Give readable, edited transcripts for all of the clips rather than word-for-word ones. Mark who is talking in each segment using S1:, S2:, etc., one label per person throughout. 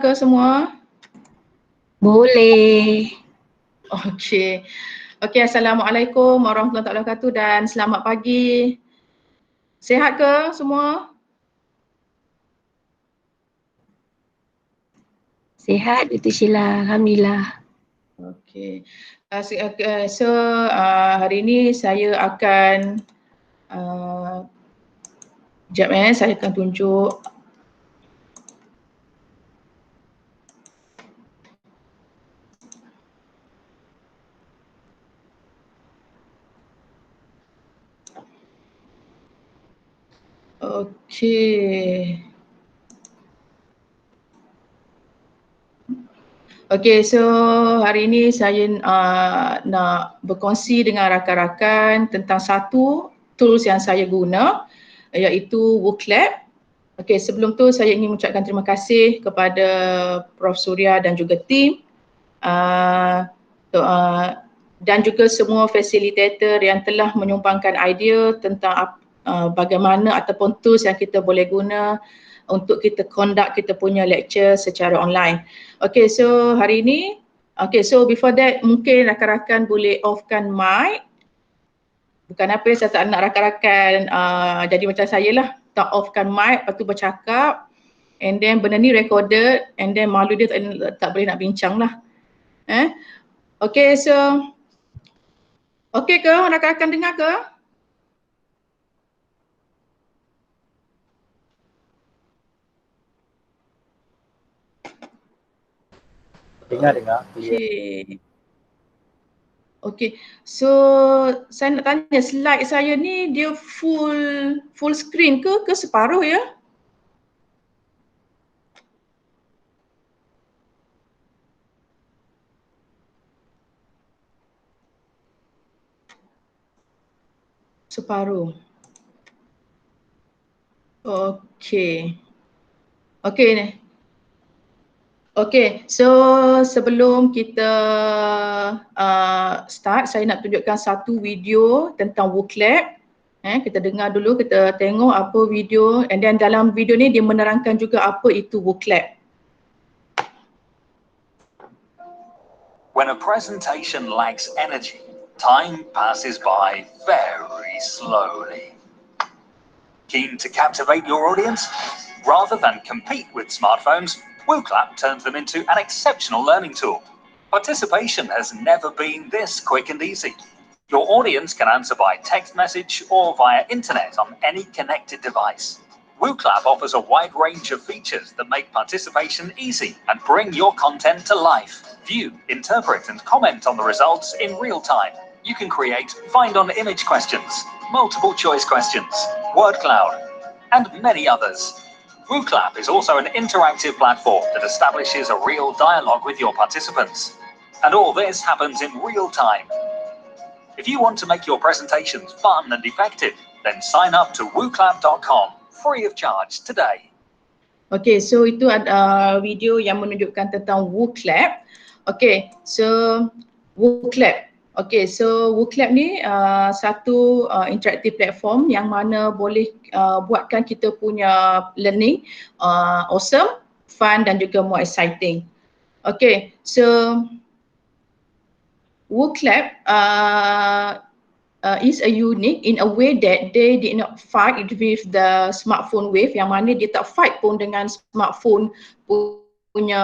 S1: ke semua?
S2: Boleh.
S1: Okey. Okey, Assalamualaikum warahmatullahi wabarakatuh dan selamat pagi. Sihat ke semua?
S2: Sihat Datuk Sheila, Alhamdulillah.
S1: Okey. Hari ini saya akan saya akan tunjuk okey. Okey, so hari ini saya nak berkongsi dengan rakan-rakan tentang satu tools yang saya guna iaitu WooClap. Okey, sebelum tu saya ingin mengucapkan terima kasih kepada Prof Surya dan juga tim dan juga semua facilitator yang telah menyumbangkan idea tentang bagaimana ataupun tools yang kita boleh guna untuk kita conduct kita punya lecture secara online. Okay, so hari ini, so before that mungkin rakan-rakan boleh offkan mic. Bukan apa, saya tak nak rakan-rakan jadi macam saya lah, tak offkan mic, lepas tu bercakap and then benda ni recorded and then malu dia tak boleh nak bincang lah. Okay, so okay ke rakan-rakan dengar ke?
S3: Dengar.
S1: Okay. Okay, so saya nak tanya slide saya ni dia full screen ke separuh ya? Separuh. Okay. Okay ni. Okay, so sebelum kita start, saya nak tunjukkan satu video tentang WooClap. Kita dengar dulu, kita tengok apa video and then dalam video ni dia menerangkan juga apa itu WooClap.
S4: When a presentation lacks energy, time passes by very slowly. Keen to captivate your audience? Rather than compete with smartphones, WooClap turns them into an exceptional learning tool. Participation has never been this quick and easy. Your audience can answer by text message or via internet on any connected device. WooClap offers a wide range of features that make participation easy and bring your content to life. View, interpret and comment on the results in real time. You can create find-on-image questions, multiple choice questions, word cloud, and many others. WooClap is also an interactive platform that establishes a real dialogue with your participants. And all this happens in real time. If you want to make your presentations fun and effective, then sign up to wooclap.com free of charge today.
S1: Okay, so itu ada video yang menunjukkan tentang WooClap. Okay, so WooClap. Okay, so WooClap ni satu interactive platform yang mana boleh buatkan kita punya learning awesome, fun dan juga more exciting. Okay, so WooClap is a unique in a way that they did not fight with the smartphone wave, yang mana dia tak fight pun dengan smartphone punya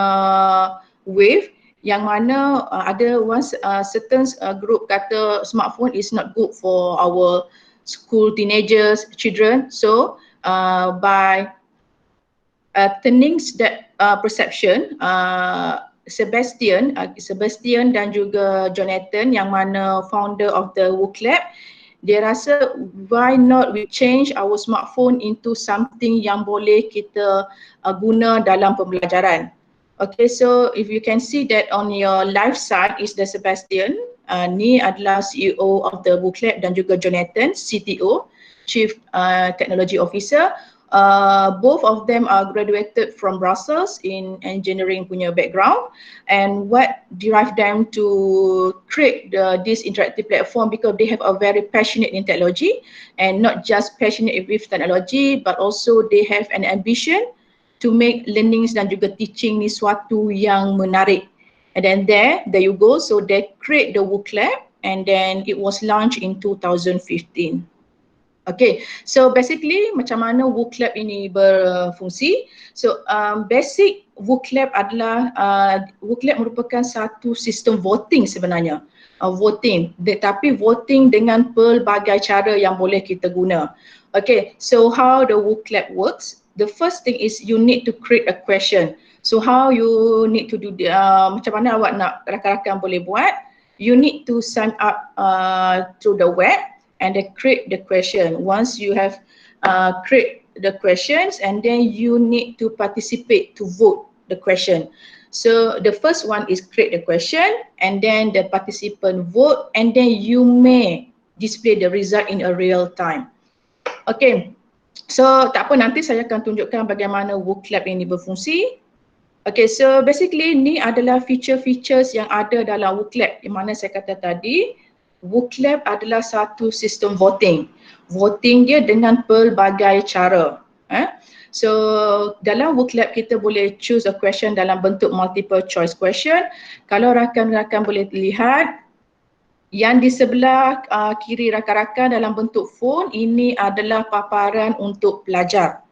S1: wave, yang mana ada certain group kata smartphone is not good for our school teenagers, children. So by turning that perception, Sebastian dan juga Jonathan yang mana founder of the WooClap, dia rasa why not we change our smartphone into something yang boleh kita guna dalam pembelajaran. Okay, so if you can see that on your left side is the Sebastian, ni adalah CEO of the WooClap dan juga Jonathan, CTO, Chief Technology Officer. Both of them are graduated from Brussels in engineering punya background, and what drive them to create this interactive platform because they have a very passionate in technology, and not just passionate with technology but also they have an ambition to make learnings dan juga teaching ni suatu yang menarik. And then there you go. So they create the WooClap and then it was launched in 2015. Okay, so basically macam mana WooClap ini berfungsi. So basic WooClap adalah WooClap merupakan satu sistem voting sebenarnya. Voting, tapi voting dengan pelbagai cara yang boleh kita guna. Okay, so how the WooClap works? The first thing is you need to create a question. So how you need to do macam mana awak nak rakan-rakan boleh buat? You need to sign up through the web and then create the question. Once you have create the questions and then you need to participate to vote the question. So the first one is create the question and then the participant vote and then you may display the result in a real time. Okay, so tak apa, nanti saya akan tunjukkan bagaimana WooClap ini berfungsi. Okay, so basically ni adalah feature-features yang ada dalam WooClap. Yang mana saya kata tadi, WooClap adalah satu sistem voting. Voting dia dengan pelbagai cara. So dalam WooClap kita boleh choose a question dalam bentuk multiple choice question. Kalau rakan-rakan boleh lihat, yang di sebelah kiri rakan-rakan dalam bentuk phone, ini adalah paparan untuk pelajar.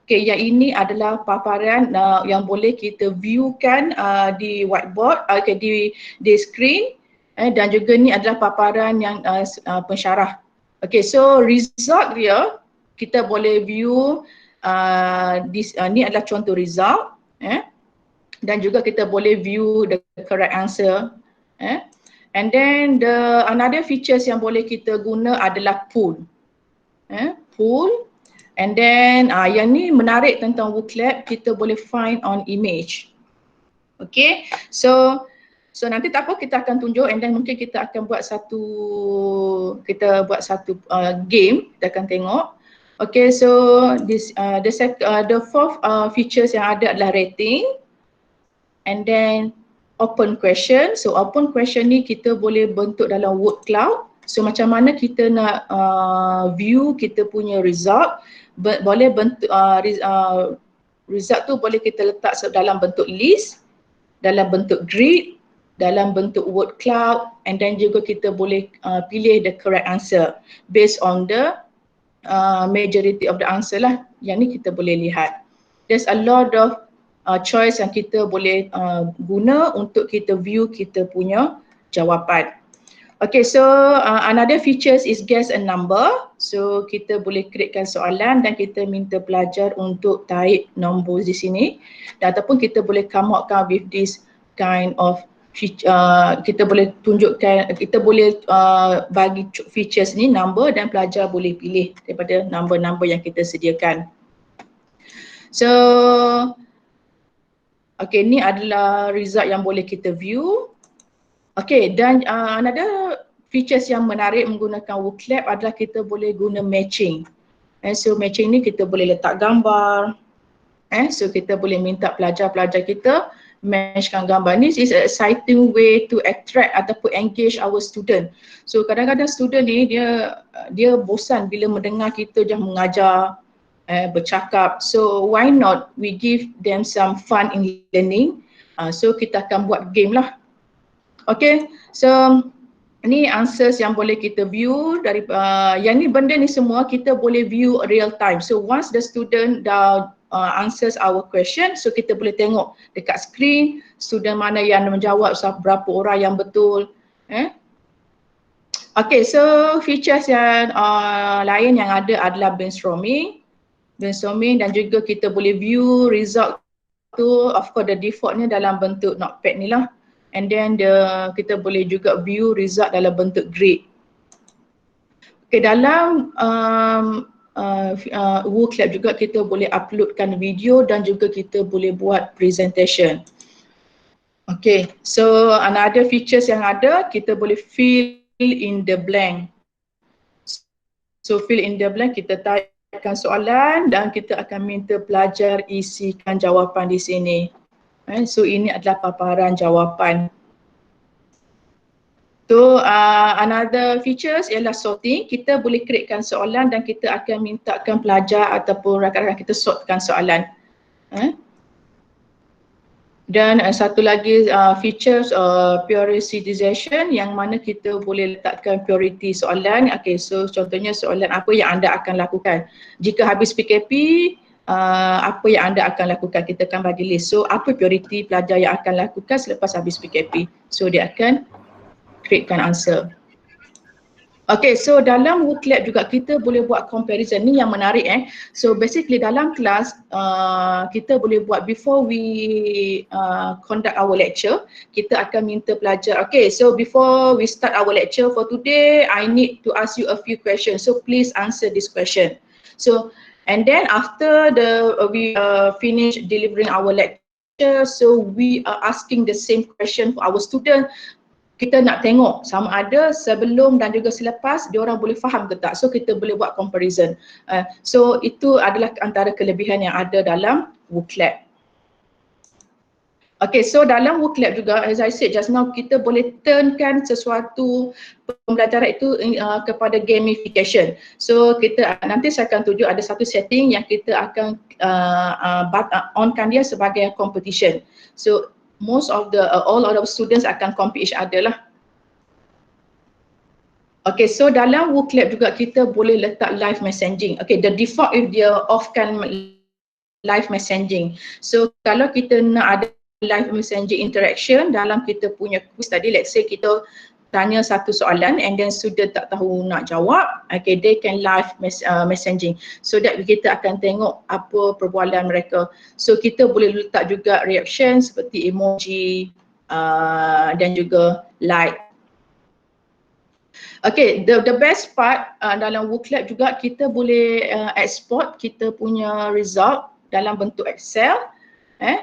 S1: Okay, yang ini adalah paparan yang boleh kita viewkan di whiteboard, di screen, dan juga ni adalah paparan yang pensyarah. Okay, so result dia kita boleh view, ni adalah contoh result, dan juga kita boleh view the correct answer. And then another features yang boleh kita guna adalah pool. Pool. And then yang ni menarik tentang WooClap, kita boleh find on image. Okay, so nanti tak apa, kita akan tunjuk and then mungkin kita akan buat satu game, kita akan tengok. Okay, so the fourth features yang ada adalah rating and then open question. So open question ni kita boleh bentuk dalam word cloud. So macam mana kita nak view kita punya result, boleh bentuk result tu boleh kita letak dalam bentuk list, dalam bentuk grid, dalam bentuk word cloud, and then juga kita boleh pilih the correct answer based on the majority of the answer lah. Yang ni kita boleh lihat. There's a lot of choice yang kita boleh guna untuk kita view kita punya jawapan. Okay, so another features is guess a number. So kita boleh createkan soalan dan kita minta pelajar untuk type nombor di sini. Dan ataupun kita boleh come up with this kind of kita boleh tunjukkan, kita boleh bagi features ni number dan pelajar boleh pilih daripada number-number yang kita sediakan. So okay, ni adalah result yang boleh kita view. Okay, dan another features yang menarik menggunakan WooClap adalah kita boleh guna matching. So matching ni kita boleh letak gambar. So kita boleh minta pelajar-pelajar kita matchkan gambar. This is an exciting way to attract ataupun engage our student. So kadang-kadang student ni dia bosan bila mendengar kita je mengajar, bercakap. So why not we give them some fun in learning. So kita akan buat game lah. Okay, so ni answers yang boleh kita view dari yang ni, benda ni semua kita boleh view real time. So once the student dah answers our question, so kita boleh tengok dekat screen student mana yang menjawab, berapa orang yang betul. Okay, so features yang lain yang ada adalah brainstorming dan juga kita boleh view result tu, of course the defaultnya dalam bentuk notepad ni lah. And then kita boleh juga view result dalam bentuk grid. Okay, dalam WooClap juga kita boleh uploadkan video dan juga kita boleh buat presentation. Okay, so another features yang ada, kita boleh fill in the blank. So fill in the blank, kita typekan soalan dan kita akan minta pelajar isikan jawapan di sini. So ini adalah paparan jawapan. So another features ialah sorting. Kita boleh createkan soalan dan kita akan mintakan pelajar ataupun rakan-rakan kita sortkan soalan. Dan satu lagi features prioritization yang mana kita boleh letakkan priority soalan. Okay, so contohnya soalan apa yang anda akan lakukan jika habis PKP, apa yang anda akan lakukan, kita akan bagi list. So apa priority pelajar yang akan lakukan selepas habis PKP, so dia akan createkan answer. Okay, so dalam Wooclap juga kita boleh buat comparison. Ni yang menarik So basically dalam kelas kita boleh buat before we conduct our lecture, kita akan minta pelajar, okay, so before we start our lecture for today, I need to ask you a few questions. So please answer this question. So and then after we finish delivering our lecture, so we are asking the same question for our student. Kita nak tengok sama ada sebelum dan juga selepas dia orang boleh faham ke tak. So kita boleh buat comparison. So itu adalah antara kelebihan yang ada dalam Wooclap. Okay, so dalam Wooclap juga, as I said just now, kita boleh turnkan sesuatu pembelajaran itu kepada gamification. So kita nanti saya akan tunjuk ada satu setting yang kita akan onkan dia sebagai competition. So most of the all of the students akan compete each other lah. Okay, so dalam Wooclap juga kita boleh letak live messaging. Okay, the default if dia offkan live messaging. So kalau kita nak ada live messaging interaction dalam kita punya quiz tadi, let's say kita tanya satu soalan and then student tak tahu nak jawab, okay, they can live messaging so that kita akan tengok apa perbualan mereka. So kita boleh letak juga reaction seperti emoji dan juga like. Okay, the best part dalam Wooclap juga kita boleh export kita punya result dalam bentuk Excel,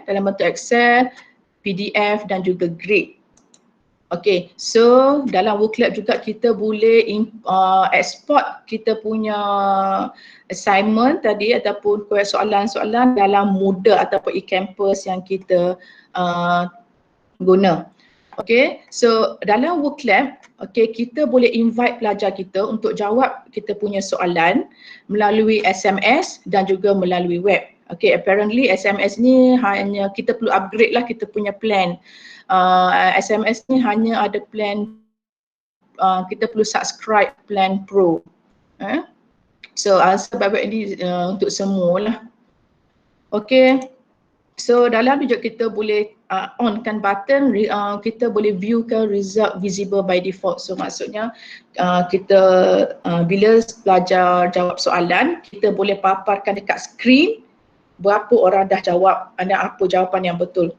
S1: dalam bentuk Excel, PDF dan juga grade. Okay, so dalam Wooclap juga kita boleh export kita punya assignment tadi ataupun soalan-soalan dalam Moodle ataupun eCampus yang kita guna. Okay, so dalam Wooclap, okay, kita boleh invite pelajar kita untuk jawab kita punya soalan melalui SMS dan juga melalui web. Okay, apparently SMS ni hanya kita perlu upgrade lah kita punya plan. SMS ni hanya ada plan, kita perlu subscribe plan Pro. So sebab ini untuk semua lah. Okay, so dalam juga kita boleh onkan button, kita boleh viewkan result visible by default. So maksudnya kita bila pelajar jawab soalan, kita boleh paparkan dekat skrin berapa orang dah jawab dan apa jawapan yang betul.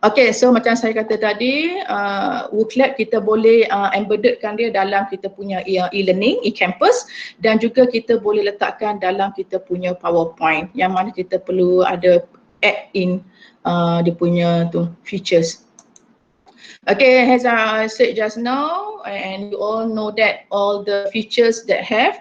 S1: Okay, so macam saya kata tadi, Wooclap kita boleh embeddedkan dia dalam kita punya e-learning, eCampus, dan juga kita boleh letakkan dalam kita punya PowerPoint yang mana kita perlu ada add in dia punya tu features. Okay, as I said just now, and you all know that all the features that have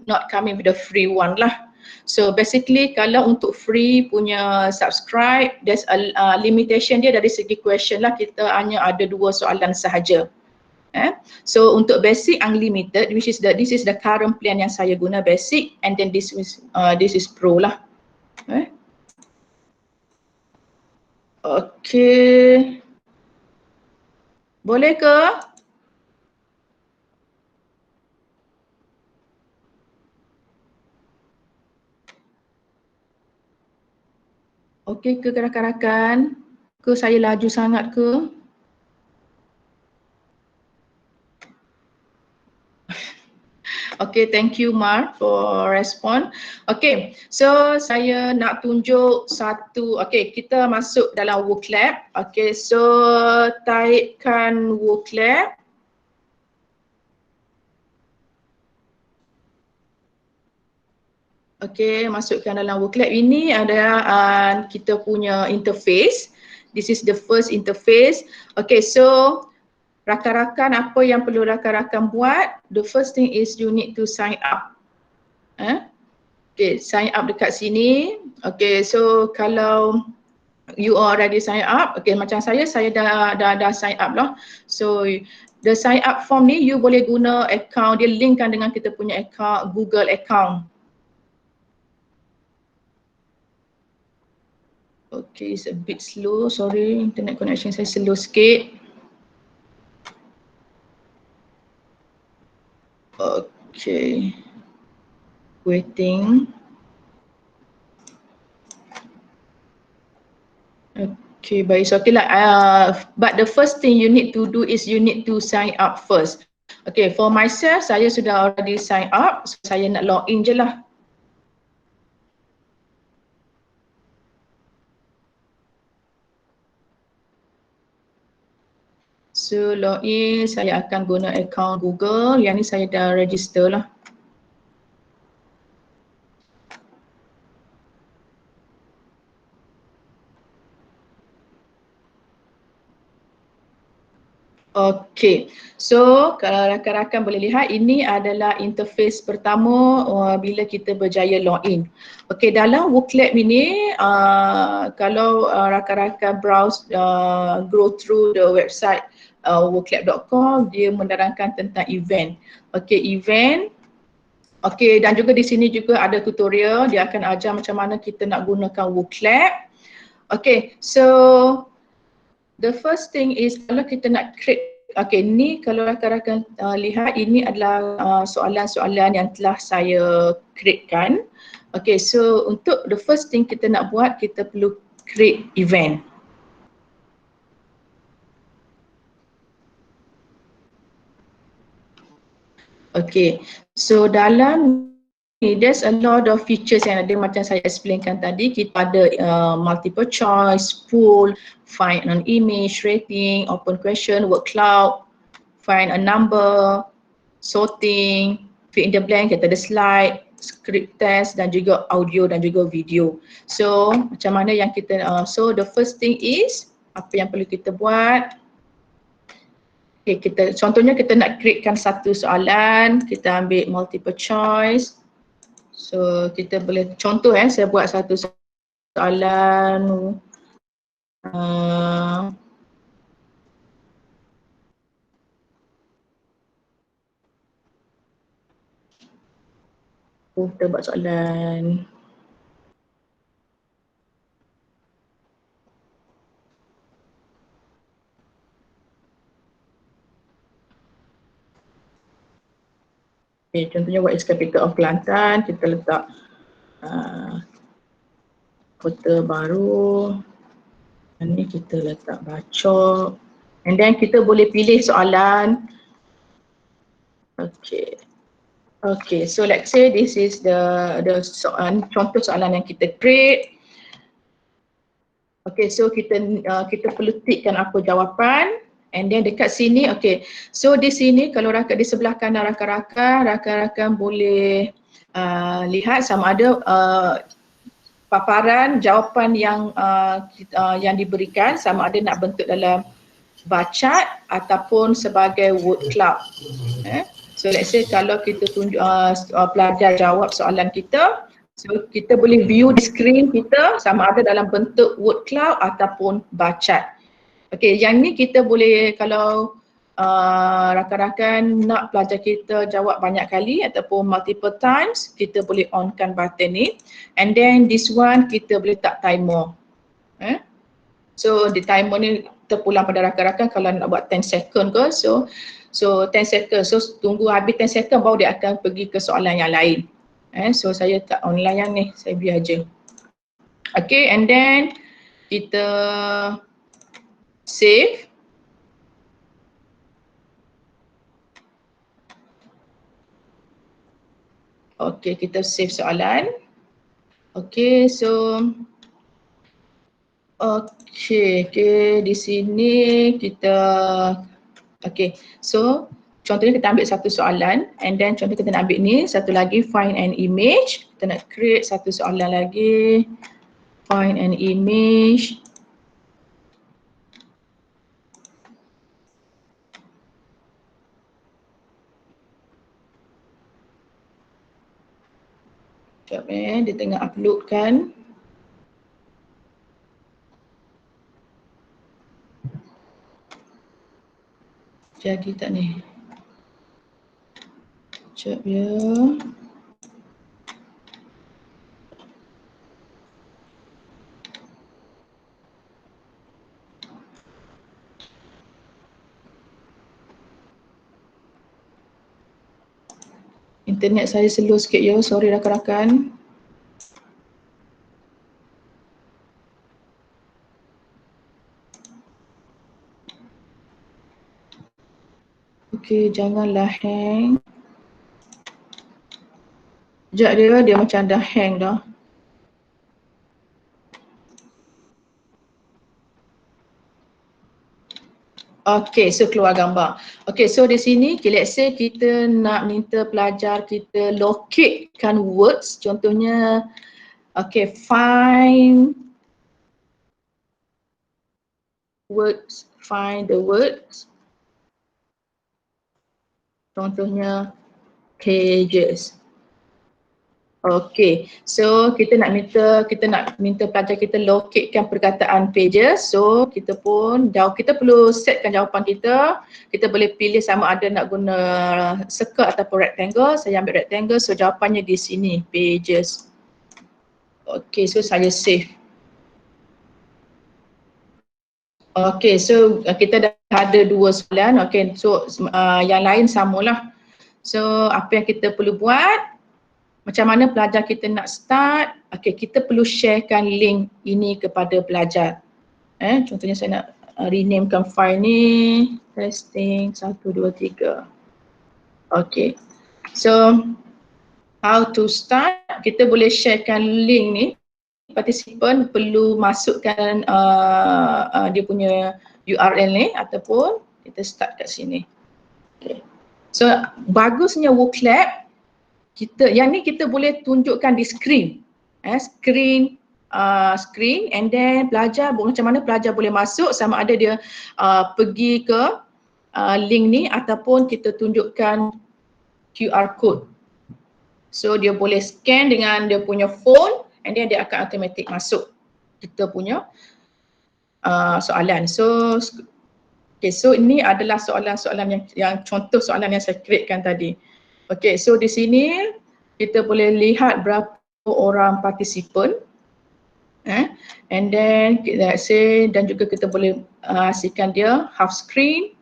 S1: not coming with the free one lah. So basically kalau untuk free punya subscribe, there's a limitation dia dari segi question lah, kita hanya ada 2 soalan sahaja. So untuk basic unlimited, which is this is the current plan yang saya guna, basic, and then this is pro lah. Okay, boleh ke? Okey ke rakan-rakan? Ke saya laju sangat ke? Okay, thank you Mar for respond. Okay, so saya nak tunjuk satu, okay, kita masuk dalam Wooclap. Okay, so typekan Wooclap. Okay, masukkan dalam Wooclap. Ini adalah kita punya interface. This is the first interface. Okay, so rakan-rakan apa yang perlu rakan-rakan buat? The first thing is you need to sign up. Okay, sign up dekat sini. Okay, so kalau you already sign up, okay, macam saya dah sign up lah. So the sign up form ni you boleh guna account, dia linkkan dengan kita punya account, Google account. Okay, it's a bit slow. Sorry, internet connection saya slow sikit. Okay, waiting. Okay, baik. So okay lah. But the first thing you need to do is you need to sign up first. Okay, for myself, saya sudah already sign up. So saya nak login je lah. So login, saya akan guna account Google. Yang ni saya dah register lah. Okay, so kalau rakan-rakan boleh lihat, ini adalah interface pertama bila kita berjaya login. Okay, dalam Wooklab ini, kalau rakan-rakan browse, go through the website wooklab.com, dia menerangkan tentang event. Okay, event. Okay, dan juga di sini juga ada tutorial, dia akan ajar macam mana kita nak gunakan Wooklab. Okay, so the first thing is kalau kita nak create, okay, ni kalau rakan-rakan lihat, ini adalah soalan-soalan yang telah saya createkan. Okay, so untuk the first thing kita nak buat, kita perlu create event. Okay, so dalam ni there's a lot of features yang ada macam saya explainkan tadi. Kita ada multiple choice, poll, find an image, rating, open question, word cloud, find a number, sorting, fill in the blank, kita ada slide, script test dan juga audio dan juga video. So macam mana yang kita, so the first thing is apa yang perlu kita buat. Okay, contohnya kita nak createkan satu soalan, kita ambil multiple choice. So kita boleh contoh saya buat satu soalan kita buat soalan contohnya what is capital of Kelantan, kita letak kota baru, dan ni kita letak Bachok, and then kita boleh pilih soalan. Okay, so let's say this is the contoh soalan yang kita create. Okay, so kita perlu tikkan apa jawapan. And then dekat sini, okay. So di sini kalau di sebelah kanan rakan-rakan boleh lihat sama ada paparan jawapan yang diberikan, sama ada nak bentuk dalam bar chart ataupun sebagai word cloud. So let's say kalau kita tunjuk pelajar jawab soalan kita, so kita boleh view di screen kita sama ada dalam bentuk word cloud ataupun bar chart. Okay, yang ni kita boleh kalau rakan-rakan nak pelajar kita jawab banyak kali ataupun multiple times, kita boleh onkan button ni. And then this one kita boleh tak timer. So di timer ni terpulang pada rakan-rakan kalau nak buat 10 second ke, so 10 second, so tunggu habis 10 second baru dia akan pergi ke soalan yang lain. So saya tak online yang ni, saya biar je. Okay, and then kita save. Okay, kita save soalan. Okay, so di sini kita so contohnya kita ambil satu soalan, and then contoh kita nak ambil ni satu lagi, find an image. Kita nak create satu soalan lagi, find an image. Sekejap dia tengah upload kan. Jadi tak ni. Sekejap ya. Internet saya slow sikit ya, sorry rakan-rakan. Okey, janganlah hang. Sekejap dia macam dah hang dah. Okay, so keluar gambar. Okay, so di sini, let's say kita nak minta pelajar kita locatekan words. Contohnya, okay, find words, find the words. Contohnya, pages. Okay, so kita nak minta pelajar kita locatekan perkataan pages. So kita perlu setkan jawapan kita. Kita boleh pilih sama ada nak guna circle ataupun rectangle. Saya ambil rectangle, so jawapannya di sini, pages. Okay, so saya save. Okay, so kita dah ada 2 soalan. Okay, so yang lain samalah. So apa yang kita perlu buat? Macam mana pelajar kita nak start? Okay, kita perlu sharekan link ini kepada pelajar. Contohnya saya nak renamekan file ni, testing 1, 2, 3. Okay, so how to start? Kita boleh sharekan link ni. Participant perlu masukkan dia punya URL ni ataupun kita start kat sini. Okay. So bagusnya WooClap, yang ni kita boleh tunjukkan di screen. Screen and then pelajar, macam mana pelajar boleh masuk, sama ada dia pergi ke link ni ataupun kita tunjukkan QR code. So dia boleh scan dengan dia punya phone and then dia akan automatic masuk kita punya soalan. So okay, so ini adalah soalan-soalan yang contoh soalan yang saya createkan tadi. Okay, so di sini kita boleh lihat berapa orang participant. And then let's say, dan juga kita boleh hasilkan dia half screen.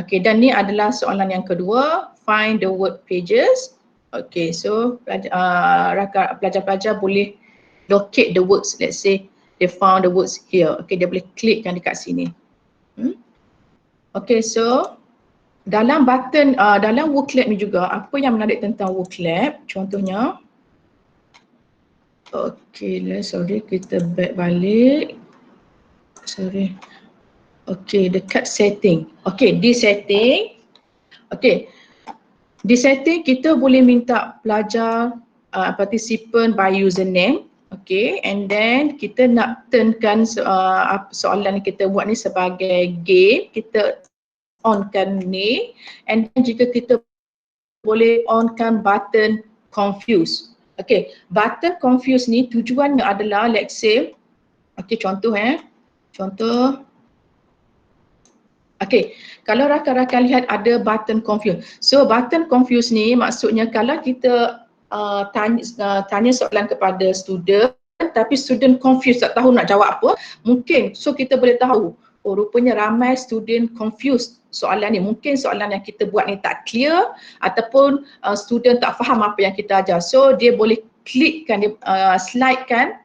S1: Okay, dan ni adalah soalan yang kedua, find the word pages. Okay, so pelajar-pelajar boleh locate the words. Let's say they found the words here. Okay, dia boleh klikkan dekat sini. Okay, so dalam button, dalam WooClap ni juga, apa yang menarik tentang WooClap, contohnya, okay, sorry, kita back balik. Sorry. Okay, dekat setting. Okay, di setting. Okay, di setting kita boleh minta pelajar, participant by username. Okay, and then kita nak turnkan soalan yang kita buat ni sebagai game. Kita onkan ni, and then jika kita boleh onkan button confuse. Okay, button confuse ni tujuannya adalah, let's say, okay, contoh okay, kalau rakan-rakan lihat ada button confuse. So button confuse ni maksudnya kalau kita tanya soalan kepada student tapi student confused, tak tahu nak jawab apa, mungkin so kita boleh tahu, oh rupanya ramai student confused soalan ni. Mungkin soalan yang kita buat ni tak clear ataupun student tak faham apa yang kita ajar. So dia boleh klikkan, dia slide-kan,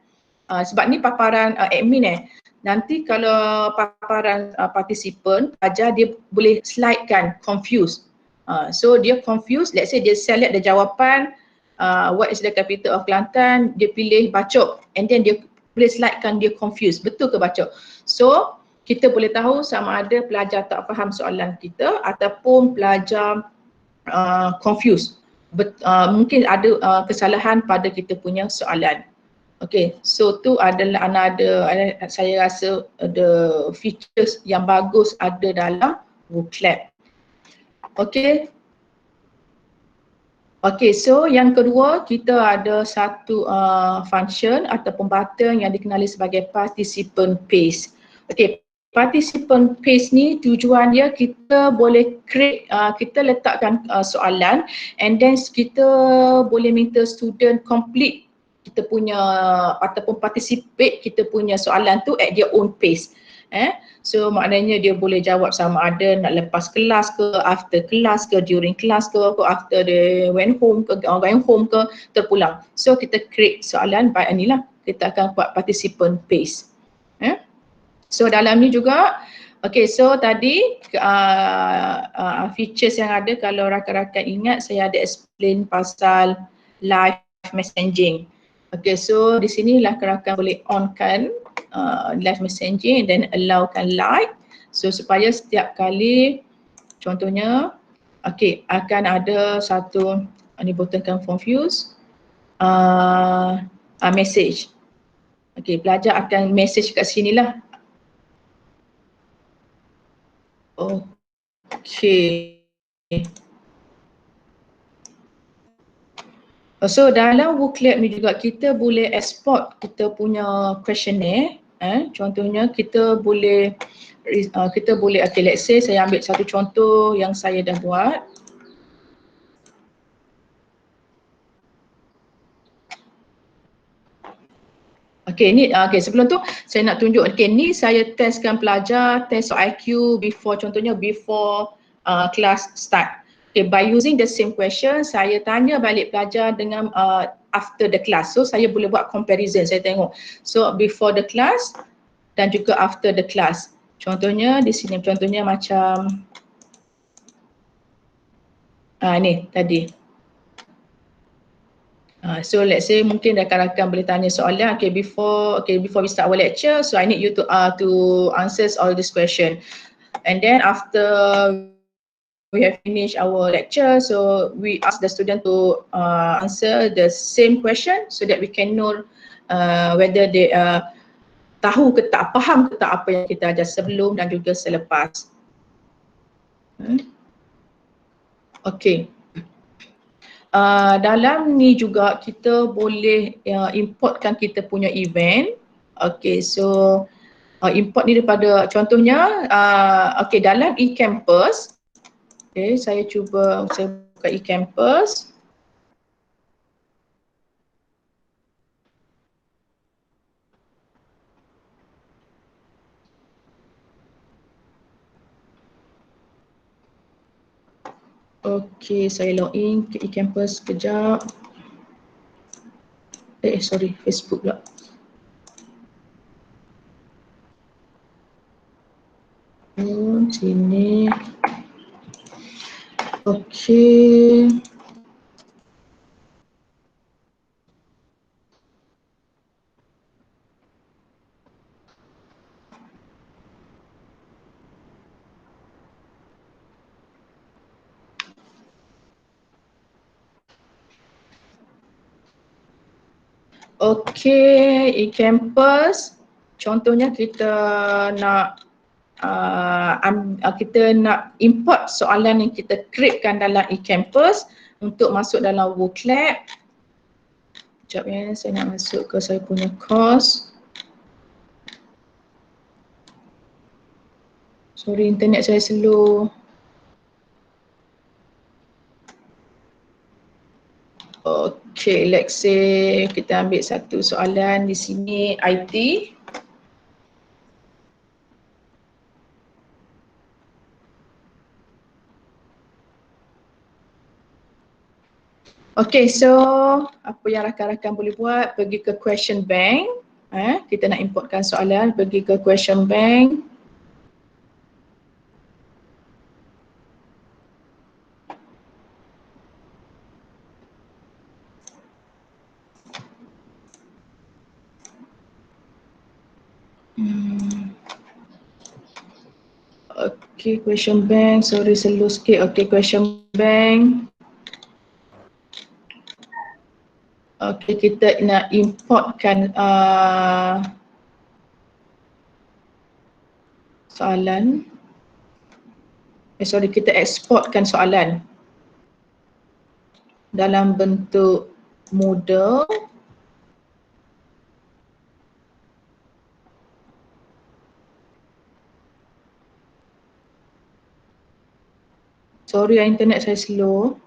S1: sebab ni paparan admin nanti kalau paparan participant ajar, dia boleh slide-kan confused. So dia confused, let's say dia select the jawapan, what is the capital of Kelantan, dia pilih Bacok, and then dia boleh slide-kan dia confused, betul ke Bacok. So kita boleh tahu sama ada pelajar tak faham soalan kita ataupun pelajar confused. Mungkin ada kesalahan pada kita punya soalan. Okay, so tu adalah saya rasa the features yang bagus ada dalam WooClap. Okay. Okay, so yang kedua kita ada satu function ataupun button yang dikenali sebagai participant paste. Okay, participant paste ni tujuan dia kita boleh create, kita letakkan soalan and then kita boleh minta student complete kita punya ataupun participate kita punya soalan tu at their own pace. So maknanya dia boleh jawab sama ada nak lepas kelas ke, after kelas ke, during kelas ke, after they went home ke, going home ke, terpulang. So kita create soalan by inilah, kita akan buat participant paste. So dalam ni juga, okay, so tadi features yang ada, kalau rakan-rakan ingat saya ada explain pasal live messaging. Okay, so di sini rakan-rakan boleh onkan live messaging dan allowkan live. So supaya setiap kali contohnya, okay, akan ada satu, ni buttonkan confuse, message. Okay, pelajar akan message kat sini lah. Okay. So dalam booklet ni juga kita boleh export kita punya questionnaire. Contohnya kita boleh okay, let's say saya ambil satu contoh yang saya dah buat. Okay, ni sebelum tu saya nak tunjuk, okay, ni saya testkan pelajar, test IQ before, contohnya before class start. Okay, by using the same question, saya tanya balik pelajar dengan after the class. So saya boleh buat comparison, saya tengok. So before the class dan juga after the class. Contohnya di sini, contohnya macam ni tadi. So let's say mungkin rakan-rakan boleh tanya soalan, before we start our lecture, so I need you to answer all this question. And then after we have finished our lecture, so we ask the student to answer the same question so that we can know whether they tahu ke tak, faham ke tak apa yang kita ajar sebelum dan juga selepas. Okay. Dalam ni juga kita boleh importkan kita punya event. Okay, so import ni daripada contohnya, okay, dalam eCampus. Okay, saya buka eCampus. Okay, saya login ke eCampus sekejap. Sorry, Facebook pula. Sini. Okay. Okay, eCampus. Contohnya kita nak import soalan yang kita createkan dalam eCampus untuk masuk dalam booklet. Sekejap ya, saya nak masuk ke saya punya course. Sorry, internet saya slow. Okay, let's say kita ambil satu soalan di sini, IT. Okay, so apa yang rakan-rakan boleh buat, pergi ke question bank. Kita nak importkan soalan, pergi ke question bank. Okay, question bank, sorry slow sikit. Okay, question bank. Okay, kita nak importkan soalan. Sorry, kita exportkan soalan dalam bentuk Moodle. Sorry, internet saya slow.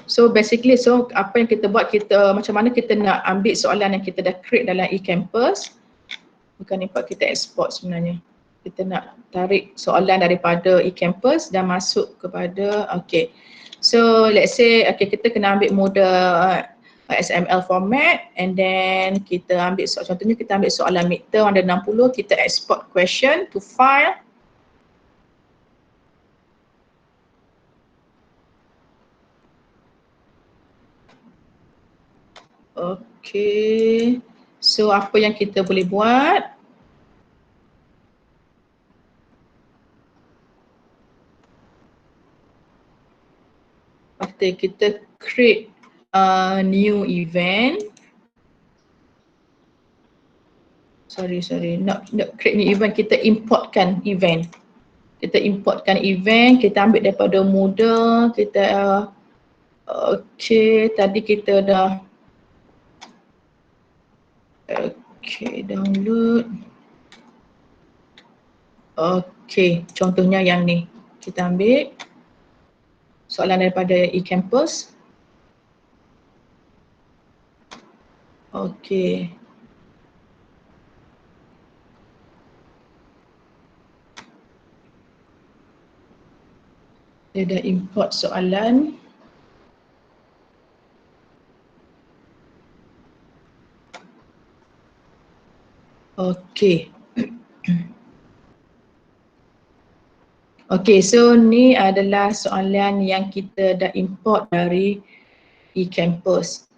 S1: So basically, so apa yang kita buat, kita macam mana kita nak ambil soalan yang kita dah create dalam eCampus. Bukan import, kita export sebenarnya. kita nak tarik soalan daripada eCampus dan masuk kepada, okay. So let's say, okay, kita kena ambil model XML format and then kita ambil contohnya kita ambil soalan midterm ada 60, kita export question to file. Okay, so apa yang kita boleh buat? After kita create a new event. Sorry, not create new event, kita importkan event. Kita importkan event, kita ambil daripada Moodle, kita okay, tadi kita dah okay, download. Okay, contohnya yang ni. Kita ambil soalan daripada eCampus. Okay. Dia dah import soalan. Okay. Okay, so ni adalah soalan yang kita dah import dari eCampus.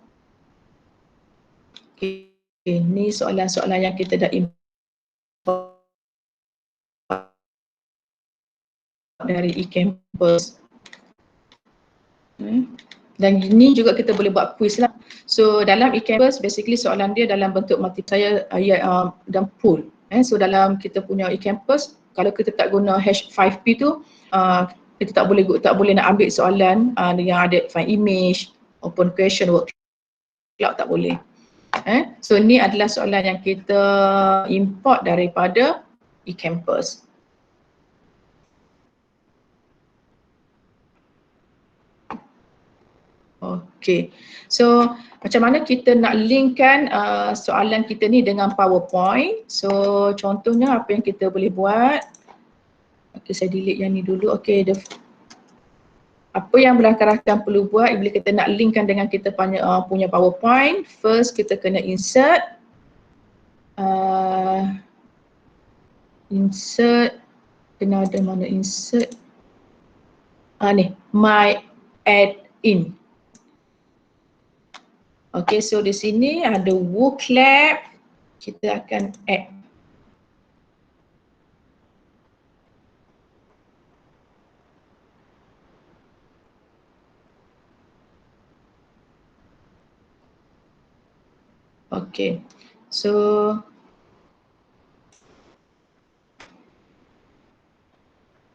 S1: Okay, ni soalan-soalan yang kita dah import dari eCampus. Dan ini juga kita boleh buat quiz lah. So dalam eCampus basically soalan dia dalam bentuk multiplier dan pool. So dalam kita punya eCampus, kalau kita tak guna H5P tu, kita tak boleh nak ambil soalan yang ada find image, open question, word cloud, tak boleh. So ni adalah soalan yang kita import daripada eCampus. Okay, so macam mana kita nak linkkan soalan kita ni dengan PowerPoint. So contohnya apa yang kita boleh buat. Okay, saya delete yang ni dulu. Okay, apa yang rakan-rakan perlu buat bila kita nak linkkan dengan kita punya PowerPoint. First kita kena insert. Insert, kena ada mana insert. Ni, my add in. Okay, so di sini ada WooClap, kita akan add. Okay, so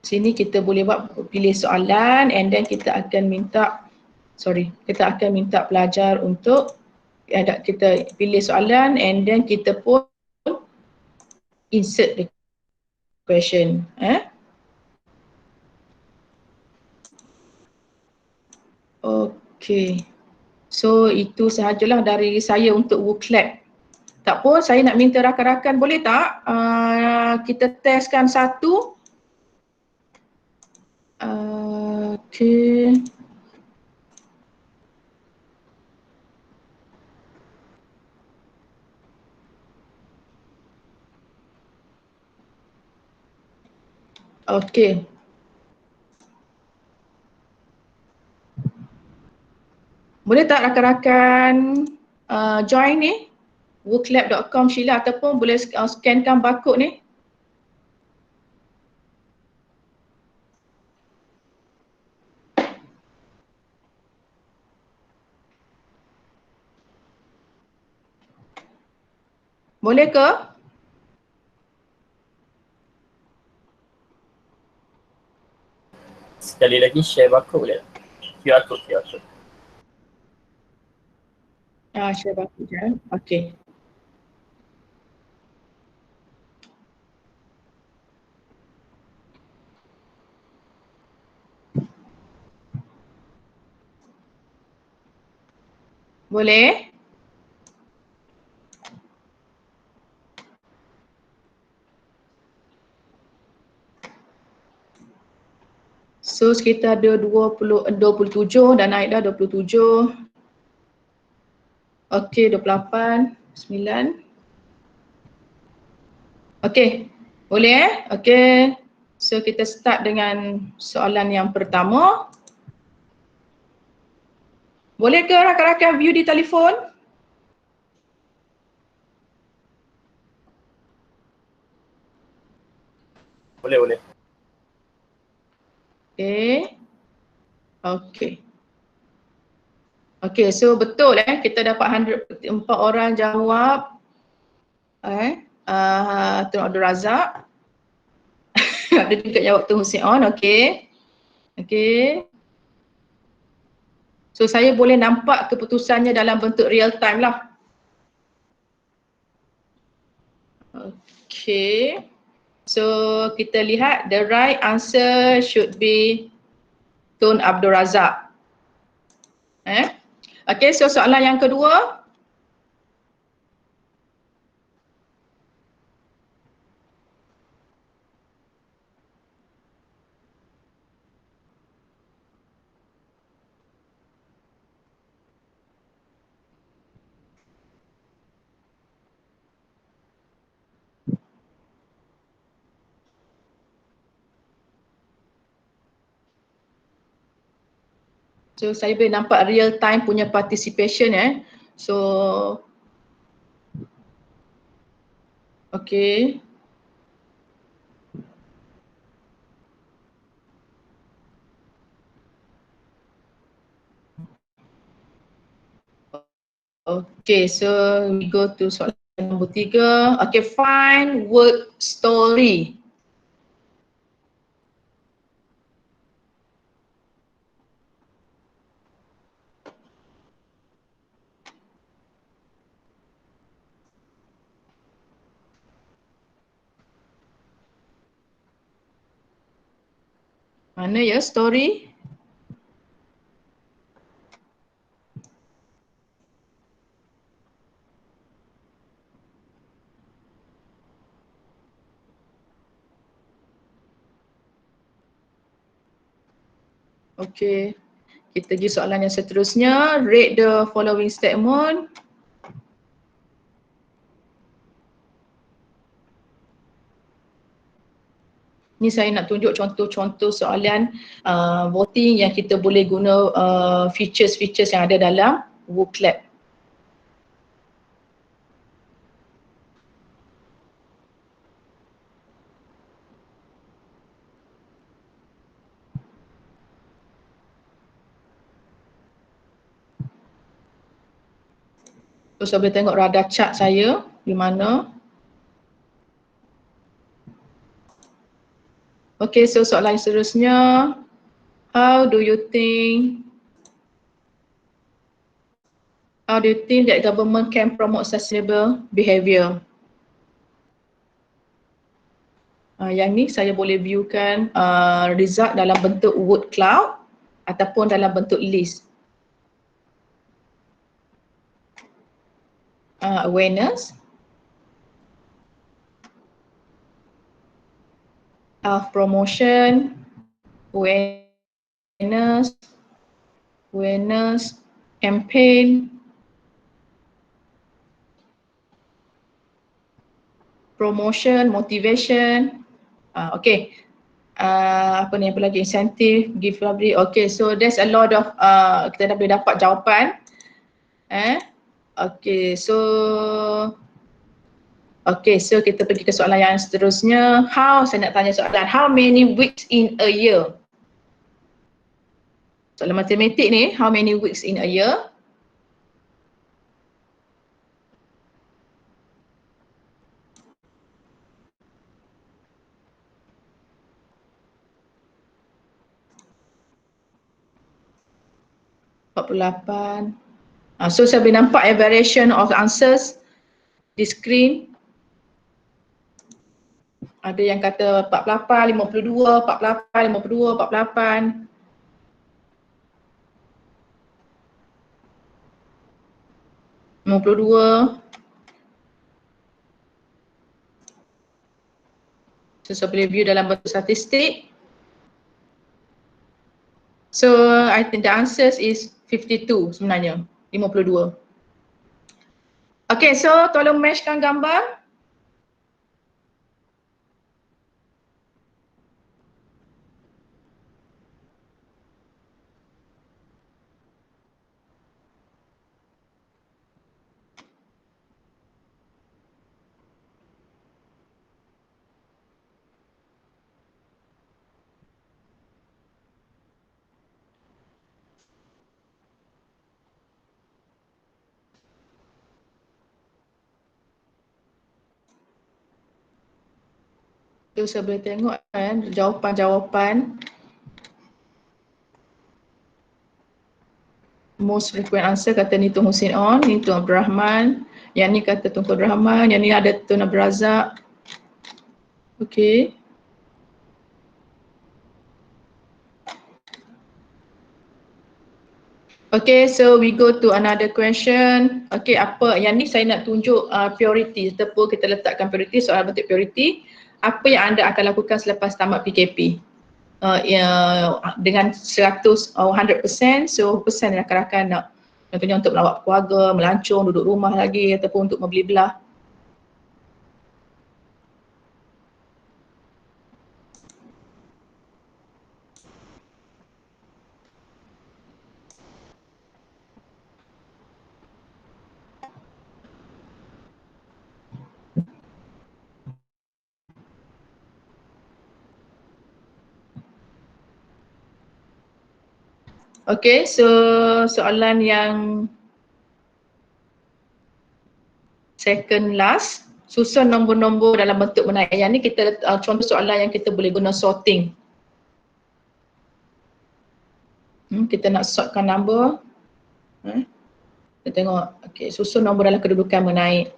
S1: sini kita boleh buat pilih soalan and then kita akan minta pelajar untuk kita pilih soalan and then kita pun insert the question. Okay, so itu sahajalah dari saya untuk WooClap. Tak pun saya nak minta rakan-rakan boleh tak kita testkan satu. Okay. Okay. Boleh tak rakan-rakan join ni wooclap.com Sheila ataupun boleh scankan barcode ni. Boleh ke?
S3: Sekali lagi share barcode boleh tak? QR code.
S1: Share barcode je. Okay. Boleh? So sekitar ada 27 dan naik dah 27. Okey, 28, 9. Okey, boleh Okey. So kita start dengan soalan yang pertama. Boleh ke rakan-rakan view di telefon?
S3: Boleh.
S1: Okey. Okey. Okey, so betul kita dapat 4 orang jawab. Tun Abdul Razak. Ada juga jawab Tun Husin. Okey. Okey. So saya boleh nampak keputusannya dalam bentuk real time lah. Okey. So kita lihat the right answer should be Tun Abdul Razak. Okey, so soalan yang kedua. So saya boleh nampak real time punya participation So okey. Okay, so we go to soalan nombor 3. Okay, find word story. Mana ya story? Okay, kita pergi soalan yang seterusnya. Read the following statement. Ni saya nak tunjuk contoh-contoh soalan voting yang kita boleh guna features-features yang ada dalam Wooklab. So saya boleh tengok radar chart saya di mana. Okay, so soalan seterusnya. How do you think that government can promote sustainable behaviour? Yang ni saya boleh viewkan result dalam bentuk word cloud ataupun dalam bentuk list. Awareness, promotion, awareness, campaign, promotion, motivation. Okay. Apa lagi? Incentive, give library. Okay, so there's a lot of kita dah boleh dapat jawapan. Okay, so kita pergi ke soalan yang seterusnya. Saya nak tanya soalan, how many weeks in a year? Soalan matematik ni, how many weeks in a year? So saya boleh nampak variation of answers di screen. Ada yang kata 48, 52, 48, 52, 48. So saya boleh view dalam bentuk statistik. So I think the answer is 52 sebenarnya, 52. Okay, so tolong matchkan gambar. Tu saya boleh tengok jawapan-jawapan. Most frequent answer kata ni Tun Hussein On, ni Tun Abdul Rahman, yang ni kata Tun Abdul Rahman, yang ni ada Tun Abdul Razak. Okay. Okay, so we go to another question. Okay, apa yang ni saya nak tunjuk priority, ataupun kita letakkan priority, soal bentuk priority. Apa yang anda akan lakukan selepas tamat PKP? Dengan 100%, so persen rakan-rakan nak, contohnya untuk melawat keluarga, melancong, duduk rumah lagi, ataupun untuk membeli belah. Okay, so soalan yang second last, susun nombor-nombor dalam bentuk menaik. Yang ni kita contoh soalan yang kita boleh guna sorting. Kita nak sortkan number. Kita tengok, okay, susun nombor dalam kedudukan menaik.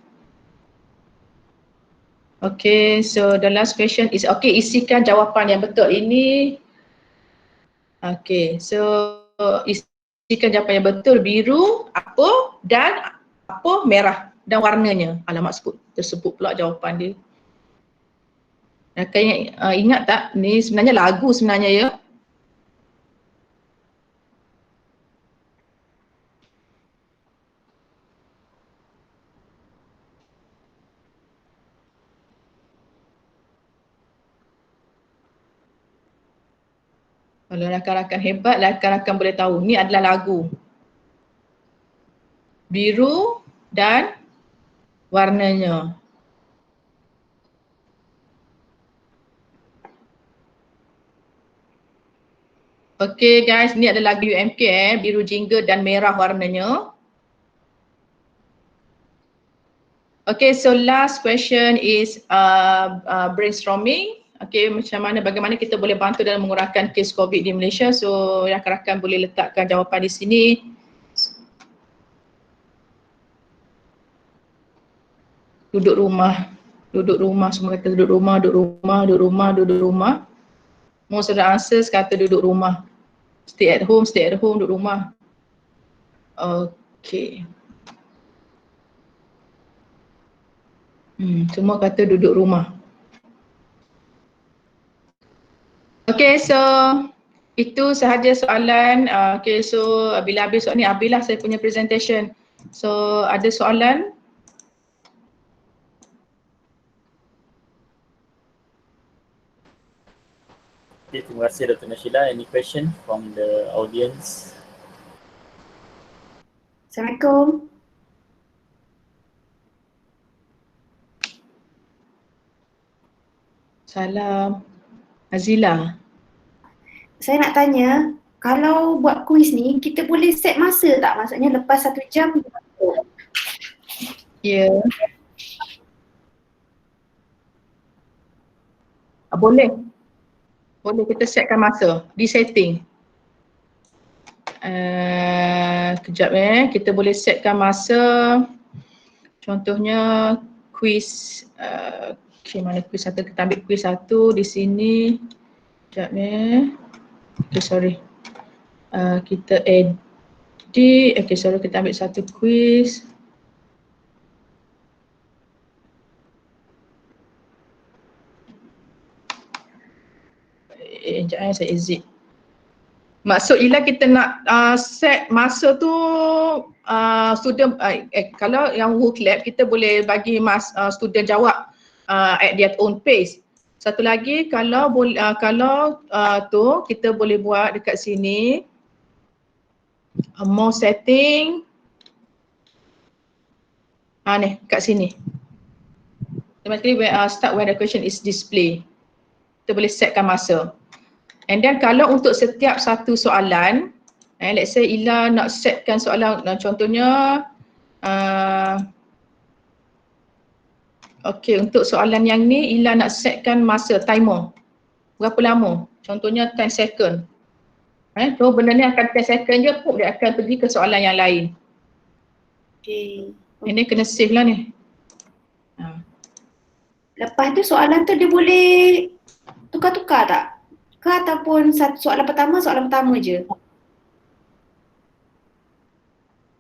S1: Okay, so the last question is, okay, isikan jawapan yang betul. Ini, okay, so isikan jawapan yang betul, biru, apa, dan apa, merah, dan warnanya. Alamak, tersebut pula jawapan dia. Rakan ingat tak, ni sebenarnya lagu sebenarnya ya. Kalau rakan-rakan hebat, rakan-rakan boleh tahu. Ni adalah lagu. Biru dan warnanya. Okay guys, ni adalah lagu UMK biru jingga dan merah warnanya. Okay, so last question is brainstorming. Okay, bagaimana kita boleh bantu dalam mengurangkan kes COVID di Malaysia. So rakan-rakan boleh letakkan jawapan di sini. Duduk rumah, semua kata duduk rumah. Most of the answers kata duduk rumah. Stay at home, duduk rumah. Okay. Semua kata duduk rumah. Okay, so itu sahaja soalan. Okay, so bila habis soalan ni, habislah saya punya presentation. So ada soalan?
S3: Okay, terima kasih Dr. Nashila. Any question from the audience?
S5: Assalamualaikum.
S1: Salam. Azila.
S5: Saya nak tanya, kalau buat kuis ni, kita boleh set masa tak? Maksudnya lepas 1 jam?
S1: Ya. Yeah. Boleh. Boleh kita setkan masa di setting. Kejap kita boleh setkan masa. Contohnya kuis, okay, mana kuis satu, kita ambil kuis satu di sini. Kejap okay, sorry. Kita edit, okay sorry, kita ambil satu kuis. Sekejap saya exit. Maksud Ila kita nak set masa tu student kalau yang work lab kita boleh bagi student jawab at their own pace. Satu lagi kalau tu kita boleh buat dekat sini more setting. Ni kat sini. Automatically start when the question is display. Kita boleh setkan masa. And then kalau untuk setiap satu soalan, let's say Ila nak setkan soalan, contohnya okay, untuk soalan yang ni Ila nak setkan masa timer. Berapa lama? Contohnya 10 second. So benda ni akan 10 second je, dia akan pergi ke soalan yang lain.
S5: Okay.
S1: Ini kena save lah ni.
S5: Lepas tu soalan tu dia boleh tukar-tukar tak? Ke ataupun soalan pertama je?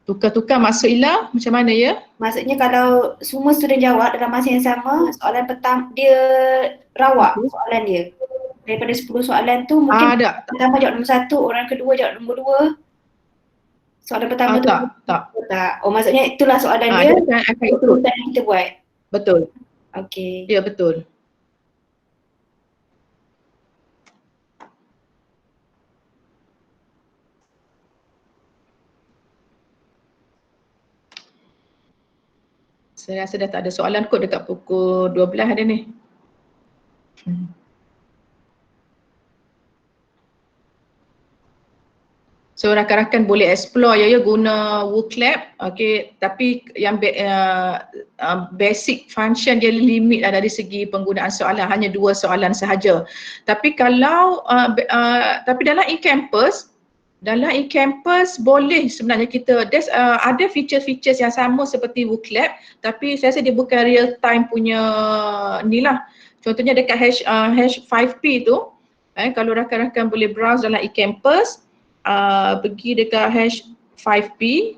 S1: Tukar-tukar maksud Ila macam mana ya?
S5: Maksudnya kalau semua student jawab dalam masa yang sama, soalan pertama dia rawak soalan dia. Daripada 10 soalan tu mungkin pertama jawab nombor 1, orang kedua jawab nombor 2. Soalan pertama tu tak. Oh maksudnya itulah soalan dia. Itu yang kita buat.
S1: Betul.
S5: Okey.
S1: Ya betul. Saya rasa dah tak ada soalan kot dekat pukul 12 ada ni. So rakan-rakan boleh explore ya guna work lab. Okay, tapi yang basic function dia limit dari segi penggunaan soalan, hanya 2 soalan sahaja. Tapi kalau tapi dalam e-campus boleh sebenarnya kita ada feature-features yang sama seperti work lab, tapi saya rasa dia bukan real time punya ni lah. Contohnya dekat hash 5P tu, kalau rakan-rakan boleh browse dalam e-campus, pergi dekat hash 5P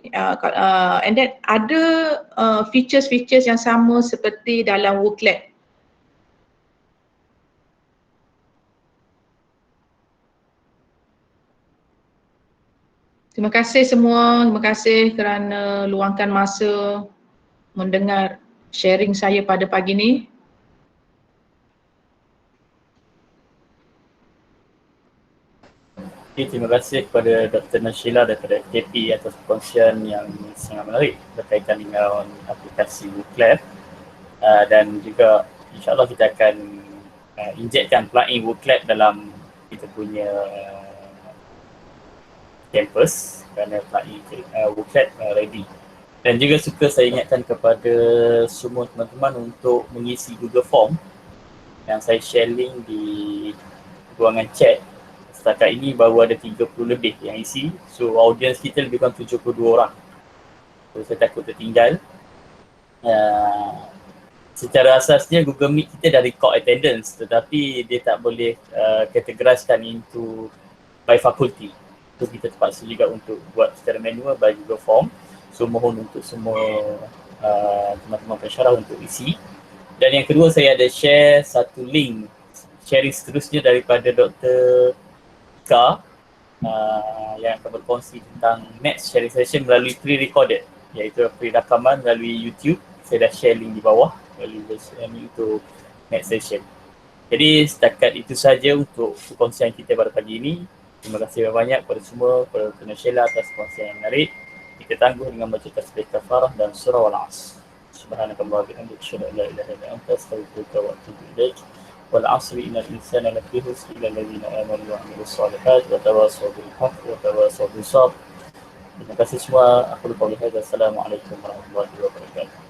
S1: and then ada features-features yang sama seperti dalam work lab. Terima kasih semua, terima kasih kerana luangkan masa mendengar sharing saya pada pagi ni.
S3: Terima kasih kepada Dr. Nashila daripada KP atas perkongsian yang sangat menarik berkaitan dengan aplikasi WorkLab, dan juga insyaAllah kita akan injekkan plugin WorkLab dalam kita punya campus kerana plugin WorkLab ready. Dan juga suka saya ingatkan kepada semua teman-teman untuk mengisi Google Form yang saya share link di ruangan chat. Setakat ini baru ada 30 lebih yang isi. So audience kita lebih kurang 72 orang. So saya takut tertinggal. Secara asasnya Google Meet kita dah record attendance, tetapi dia tak boleh categoriskan into by faculty. So kita terpaksa juga untuk buat secara manual by Google Form. So mohon untuk semua teman-teman pensyarah untuk isi. Dan yang kedua, saya ada share satu link sharing seterusnya daripada Dr. Ika yang akan berkongsi tentang next sharing session melalui pre-recorded, iaitu pre-rakaman melalui YouTube. Saya dah share link di bawah melalui untuk next session. Jadi setakat itu saja untuk perkongsian kita pada pagi ini. Terima kasih banyak kepada semua, kepada Dr. Nashila atas perkongsian yang menarik. Kita tangguh dengan baca tasbih kafarah dan surah Al-Asr. Subhanakallah wa bihamdika asyhadu an la ilaha illa anta astaghfiruka wa atubu ilaik. والعصر إن الإنسان لفي خسر إلا الذين آمنوا وعملوا الصالحات وتواصوا بالحق وتواصوا بالصبر. Terima kasih semua. Aku lupa lihat. Assalamualaikum warahmatullahi wabarakatuh.